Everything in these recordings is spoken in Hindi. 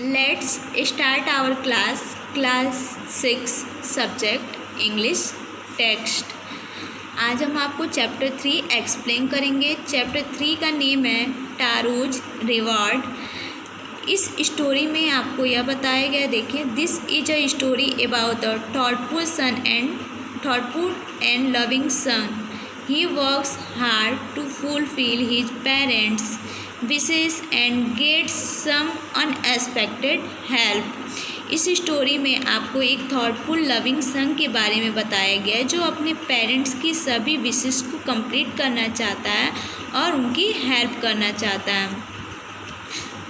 Let's start our class 6 subject English text. आज हम आपको चैप्टर 3 एक्सप्लेन करेंगे। चैप्टर 3 का नेम है टारोज रिवॉर्ड। इस स्टोरी में आपको यह बताया गया, देखिए, this is a story about the thoughtful and loving son. He works hard to fulfill his parents' wishes and gets some unexpected help. इस स्टोरी में आपको एक थॉटफुल लविंग सन के बारे में बताया गया है जो अपने पेरेंट्स की सभी विशेष को कंप्लीट करना चाहता है और उनकी हेल्प करना चाहता है।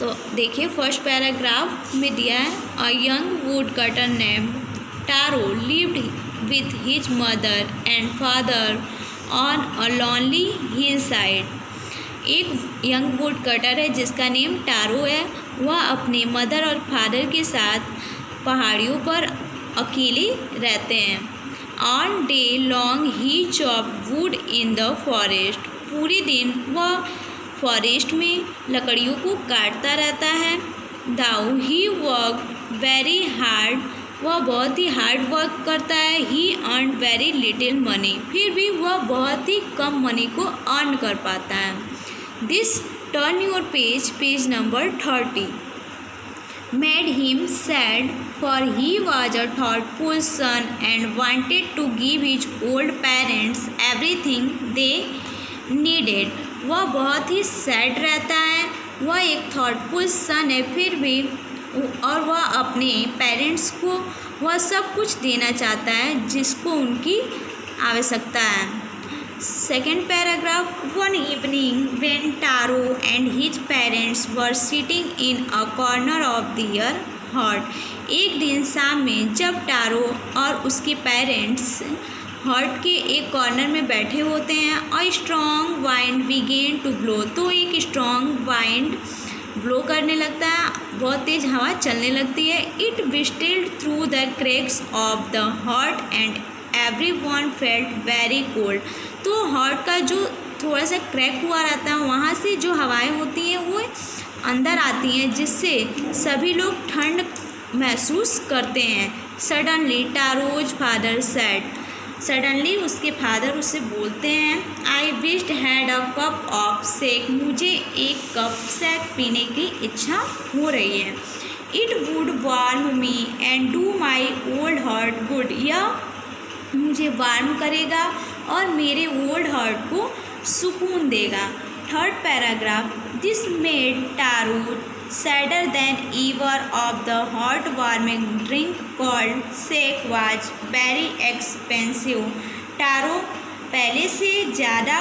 तो देखिए, फर्स्ट पैराग्राफ में दिया है, a young woodcutter named Taro lived with his mother and father on a lonely hillside। एक यंग वुड कटर है जिसका नेम टारो है। वह अपने मदर और फादर के साथ पहाड़ियों पर अकेले रहते हैं। All day long he chopped would in the forest. पूरे दिन वह फॉरेस्ट में लकड़ियों को काटता रहता है। दाउ ही वर्क वेरी हार्ड। वह बहुत ही हार्ड वर्क करता है। ही अर्न वेरी लिटिल मनी। फिर भी वह बहुत ही कम मनी को अर्न कर पाता है। This turn your page number 30 made him sad for he was a thoughtful son and wanted to give his old parents everything they needed. वह बहुत ही सैड रहता है। वह एक थॉटफुल सन है फिर भी, और वह अपने पेरेंट्स को वह सब कुछ देना चाहता है जिसको उनकी आवश्यकता है। Second paragraph, one evening when Taro and his parents were sitting in a corner of their hut. एक दिन शाम में जब टारो और उसके पेरेंट्स हट के एक कॉर्नर में बैठे होते हैं, a strong wind began to blow. तो एक स्ट्रॉन्ग वाइंड ब्लो करने लगता है, बहुत तेज़ हवा चलने लगती है। It whistled through the cracks of the hut and everyone felt very cold. तो हट का जो थोड़ा सा क्रैक हुआ रहता है वहाँ से जो हवाएं होती हैं वो अंदर आती हैं, जिससे सभी लोग ठंड महसूस करते हैं। Suddenly Taro's father said. Suddenly उसके फादर उससे बोलते हैं, I wished had a cup of shake. मुझे एक कप शेक पीने की इच्छा हो रही है। It would warm me and do my old heart good. यह मुझे वार्म करेगा और मेरे ओल्ड हार्ट को सुकून देगा। Third paragraph, this made Taro sadder than ever of the hot warming drink called shake was very expensive। Taro पहले से ज़्यादा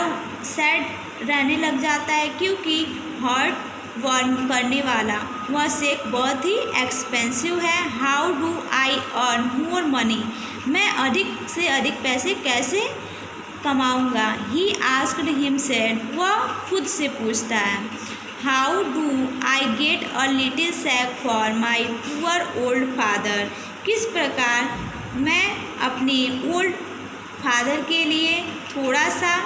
सैड रहने लग जाता है क्योंकि हॉट वार्म करने वाला वह शेक बहुत ही एक्सपेंसिव है। How do I earn more money. मैं अधिक से अधिक पैसे कैसे कमाऊँगा। He asked himself. वह खुद से पूछता है, how do I get a little sake for my poor old father. किस प्रकार मैं अपने ओल्ड फादर के लिए थोड़ा सा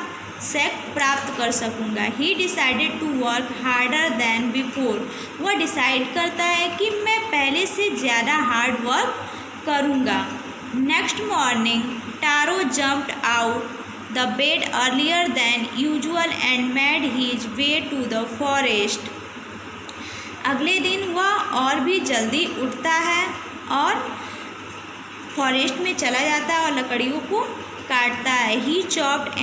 सैक प्राप्त कर सकूँगा। He decided to work harder than before. वह डिसाइड करता है कि मैं पहले से ज़्यादा हार्ड वर्क करूँगा। Next morning Taro jumped out the bed earlier than usual and made his way to the forest। अगले दिन वह और भी जल्दी उठता है और फॉरेस्ट में चला जाता है और लकड़ियों को काटता है। He chopped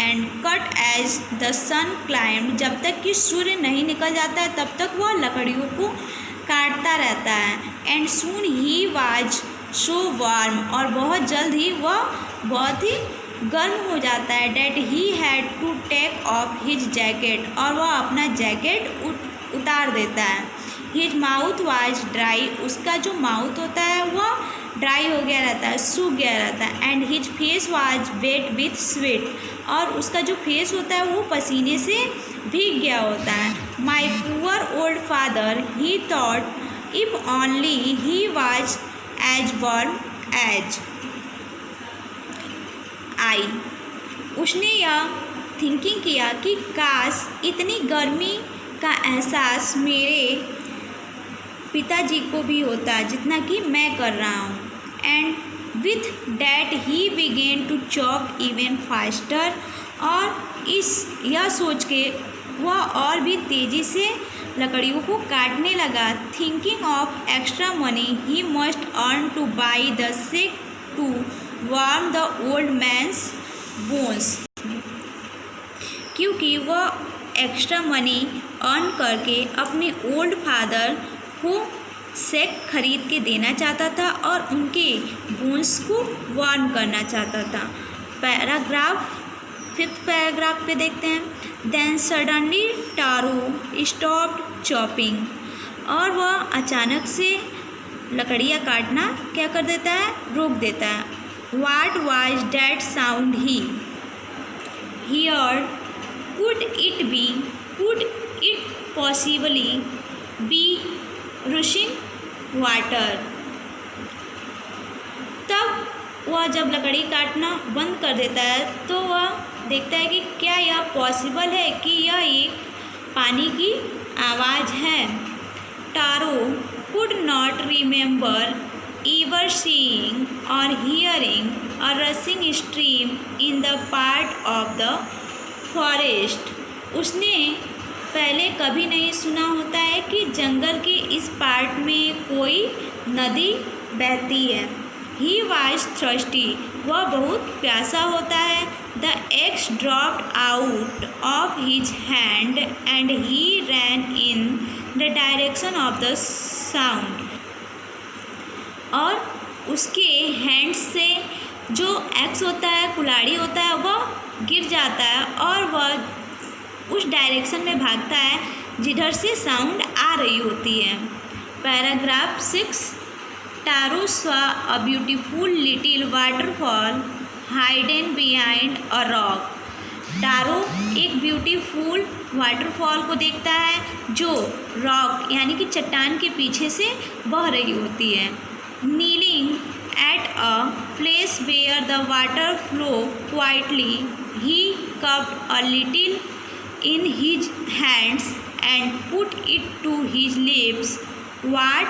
and cut as the sun climbed। जब तक कि सूर्य नहीं निकल जाता है तब तक वह लकड़ियों को काटता रहता है। And soon he was so warm। और बहुत जल्द ही वह बहुत ही गर्म हो जाता है। That he had to take off his jacket. और वह अपना जैकेट उतार देता है। His mouth was dry. उसका जो माउथ होता है वह ड्राई हो गया रहता है, सूख गया रहता है। And his face was wet with sweat. और उसका जो फेस होता है वो पसीने से भीग गया होता है। My poor old father he thought if only he was as warm as I. उसने यह थिंकिंग किया कि काश इतनी गर्मी का एहसास मेरे पिताजी को भी होता जितना कि मैं कर रहा हूँ। And with that he began to chop even faster, और यह सोच के वह और भी तेज़ी से लकड़ियों को काटने लगा। Thinking of extra money he must earn to buy the sake to warm the old man's bones, क्योंकि वह एक्स्ट्रा मनी अर्न करके अपने ओल्ड फादर को सेक खरीद के देना चाहता था और उनके बोन्स को वार्म करना चाहता था। फिफ्थ पैराग्राफ पे देखते हैं। Then suddenly Taro stopped chopping, और वह अचानक से लकड़ियाँ काटना क्या कर देता है, रोक देता है। What was that sound he heard, could it possibly be rushing water. तब वह जब लकड़ी काटना बंद कर देता है तो वह देखता है कि क्या यह पॉसिबल है कि यह एक पानी की आवाज़ है। Taro could not remember ever seeing or hearing a rushing stream in the part of the forest। उसने पहले कभी नहीं सुना होता है कि जंगल के इस पार्ट में कोई नदी बहती है। He was thirsty, वह बहुत प्यासा होता है। The axe dropped out of his hand and he ran in the direction of the sound। और उसके हैंड से जो एक्स होता है, कुल्हाड़ी होता है, वह गिर जाता है और वह उस डायरेक्शन में भागता है जिधर से साउंड आ रही होती है। Paragraph 6। Taro saw a beautiful little waterfall hidden behind a rock. Taro एक ब्यूटीफुल वाटरफॉल को देखता है जो रॉक यानी कि चट्टान के पीछे से बह रही होती है। Kneeling at a place where the water flowed quietly, he cupped a little in his hands and put it to his lips. What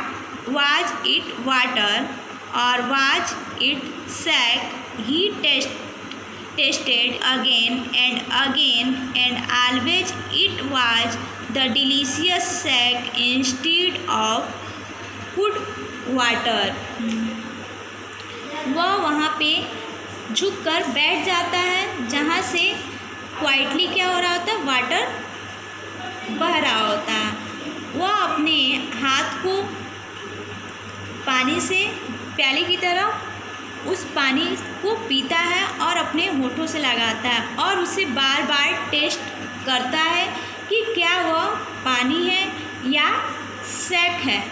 was it, water or was it sack? He tasted again and again, and always it was the delicious sack instead of good water. वह वहाँ पे झुक कर बैठ जाता है जहाँ से क्वाइटली क्या हो रहा होता है, वाटर बह रहा होता है। वह अपने हाथ को पानी से प्याली की तरह उस पानी को पीता है और अपने होठों से लगाता है और उसे बार बार टेस्ट करता है कि क्या वह पानी है या सैक है।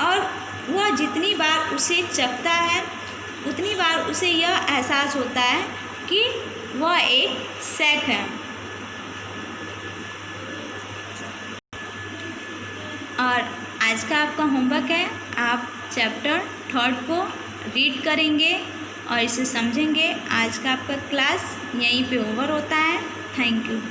और वह जितनी बार उसे चखता है उतनी बार उसे यह एहसास होता है कि वह एक सैक है। और आज का आपका होमवर्क है, आप चैप्टर 3 को रीड करेंगे और इसे समझेंगे। आज का आपका क्लास यहीं पे ओवर होता है। Thank you.